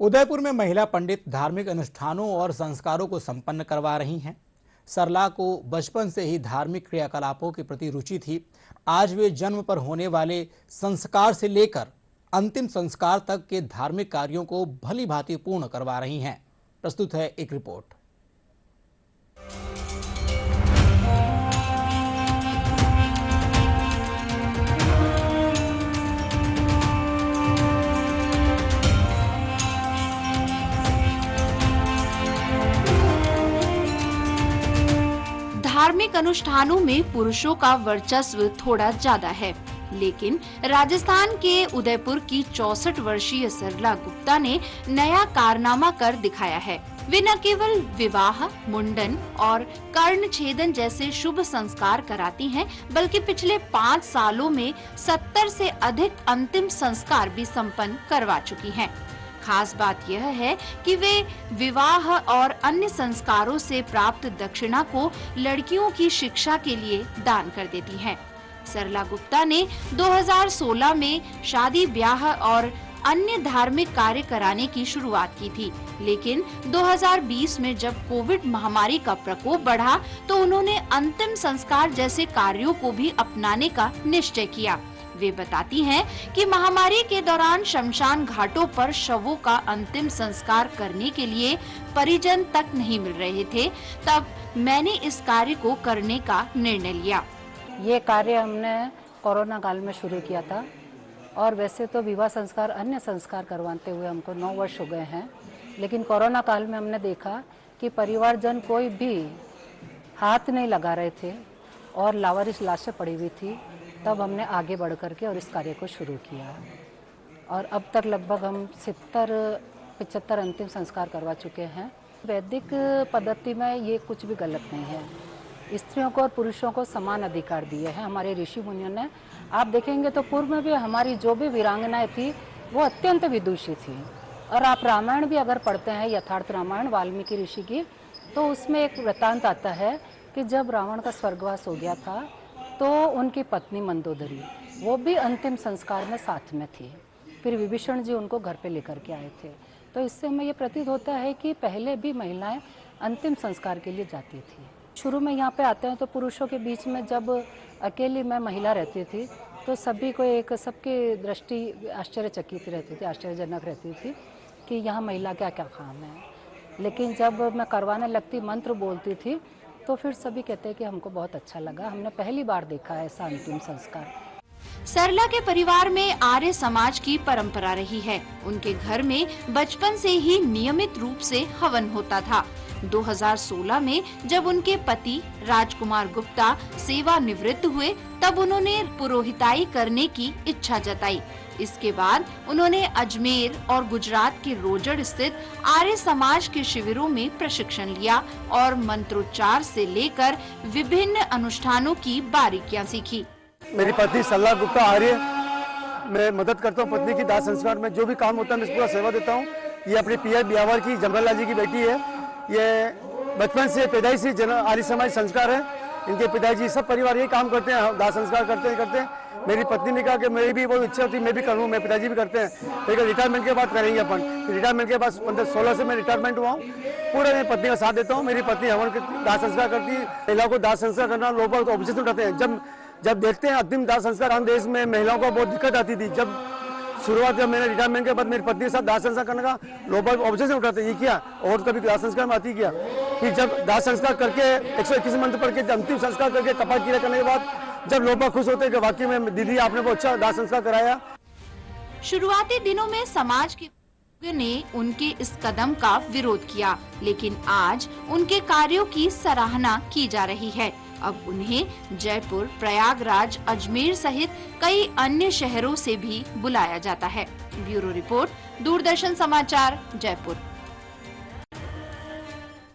उदयपुर में महिला पंडित धार्मिक अनुष्ठानों और संस्कारों को संपन्न करवा रही हैं। सरला को बचपन से ही धार्मिक क्रियाकलापों के प्रति रुचि थी। आज वे जन्म पर होने वाले संस्कार से लेकर अंतिम संस्कार तक के धार्मिक कार्यों को भली भांति पूर्ण करवा रही हैं। प्रस्तुत है एक रिपोर्ट। धार्मिक अनुष्ठानों में पुरुषों का वर्चस्व थोड़ा ज्यादा है, लेकिन राजस्थान के उदयपुर की 64 वर्षीय सरला गुप्ता ने नया कारनामा कर दिखाया है। वे न केवल विवाह, मुंडन और कर्ण छेदन जैसे शुभ संस्कार कराती हैं, बल्कि पिछले 5 सालों में 70 से अधिक अंतिम संस्कार भी संपन्न करवा चुकी हैं। खास बात यह है कि वे विवाह और अन्य संस्कारों से प्राप्त दक्षिणा को लड़कियों की शिक्षा के लिए दान कर देती हैं। सरला गुप्ता ने 2016 में शादी ब्याह और अन्य धार्मिक कार्य कराने की शुरुआत की थी, लेकिन 2020 में जब कोविड महामारी का प्रकोप बढ़ा तो उन्होंने अंतिम संस्कार जैसे कार्यों को भी अपनाने का निश्चय किया। वे बताती हैं कि महामारी के दौरान शमशान घाटों पर शवों का अंतिम संस्कार करने के लिए परिजन तक नहीं मिल रहे थे। तब मैंने इस कार्य को करने का निर्णय लिया। ये कार्य हमने कोरोना काल में शुरू किया था और वैसे तो विवाह संस्कार, अन्य संस्कार करवाते हुए हमको 9 वर्ष हो गए हैं, लेकिन कोरोना काल में हमने देखा कि परिवारजन कोई भी हाथ नहीं लगा रहे थे और लावारिस लाशें पड़ी हुई थी। तब हमने आगे बढ़ करके और इस कार्य को शुरू किया और अब तक लगभग हम 70-75 अंतिम संस्कार करवा चुके हैं। वैदिक पद्धति में ये कुछ भी गलत नहीं है। स्त्रियों को और पुरुषों को समान अधिकार दिए हैं हमारे ऋषि मुनियों ने। आप देखेंगे तो पूर्व में भी हमारी जो भी वीरांगनाएं थी वो अत्यंत विदुषी थी। और आप रामायण भी अगर पढ़ते हैं, यथार्थ रामायण वाल्मीकि ऋषि की, तो उसमें एक वृत्तांत आता है कि जब रावण का स्वर्गवास हो गया था तो उनकी पत्नी मंदोदरी वो भी अंतिम संस्कार में साथ में थी। फिर विभीषण जी उनको घर पे लेकर के आए थे। तो इससे हमें ये प्रतीत होता है कि पहले भी महिलाएं अंतिम संस्कार के लिए जाती थी। शुरू में यहाँ पे आते हैं तो पुरुषों के बीच में जब अकेली मैं महिला रहती थी तो सभी को सबकी दृष्टि आश्चर्यचकित रहती थी, आश्चर्यजनक रहती थी कि यहाँ महिला क्या क्या काम है। लेकिन जब मैं करवाने लगती, मंत्र बोलती थी, तो फिर सभी कहते हैं कि हमको बहुत अच्छा लगा, हमने पहली बार देखा है ऐसा अंतिम संस्कार। सरला के परिवार में आर्य समाज की परंपरा रही है। उनके घर में बचपन से ही नियमित रूप से हवन होता था। 2016 में जब उनके पति राजकुमार गुप्ता सेवानिवृत्त हुए तब उन्होंने पुरोहिताई करने की इच्छा जताई। इसके बाद उन्होंने अजमेर और गुजरात के रोजड़ स्थित आर्य समाज के शिविरों में प्रशिक्षण लिया और मंत्रोच्चार से लेकर विभिन्न अनुष्ठानों की बारीकियां सीखी। मेरी पत्नी सरला गुप्ता आर्य, मैं मदद करता हूँ पत्नी की दाह संस्कार में। जो भी काम होता है मैं पूरा सेवा देता हूँ। ये अपने पीआई ब्यावर की जमराला जी की बेटी है। ये बचपन से पैदाइशी आर्य समाज संस्कार है। इनके पिताजी सब परिवार यही काम करते हैं, दाह संस्कार करते हैं। मेरी पत्नी ने कहा कि मेरी भी बहुत इच्छा होती, मैं भी करूँ, मेरे पिताजी भी करते हैं, लेकिन रिटायरमेंट के बाद करेंगे अपन। रिटायरमेंट के बाद 15-16 से मैं रिटायरमेंट हुआ हूँ। पूरा मेरी पत्नी का साथ देता हूँ। मेरी पत्नी हवन दाह संस्कार करती है। महिलाओं को दाह संस्कार करना लोग बहुत ऑब्जेक्शन उठाते हैं। जब देखते हैं अंतिम दाह संस्कार हम देश में महिलाओं को बहुत दिक्कत आती थी। जब मैंने रिटायरमेंट के बाद मेरी पत्नी के साथ दाह संस्कार करने का लोग ऑब्जेक्शन उठाते हैं, ये किया और कभी दाह संस्कार में आती किया कि जब दाह संस्कार करके 121 मंत्र पढ़ के अंतिम संस्कार करके कपाट क्रिया करने के बाद जब लोग खुश होते हैं कि वाकई में दीदी आपने बहुत अच्छा दाह संस्कार कराया। शुरुआती दिनों में समाज के ने उनके इस कदम का विरोध किया, लेकिन आज उनके कार्यों की सराहना की जा रही है। अब उन्हें जयपुर, प्रयागराज, अजमेर सहित कई अन्य शहरों से भी बुलाया जाता है। ब्यूरो रिपोर्ट, दूरदर्शन समाचार, जयपुर।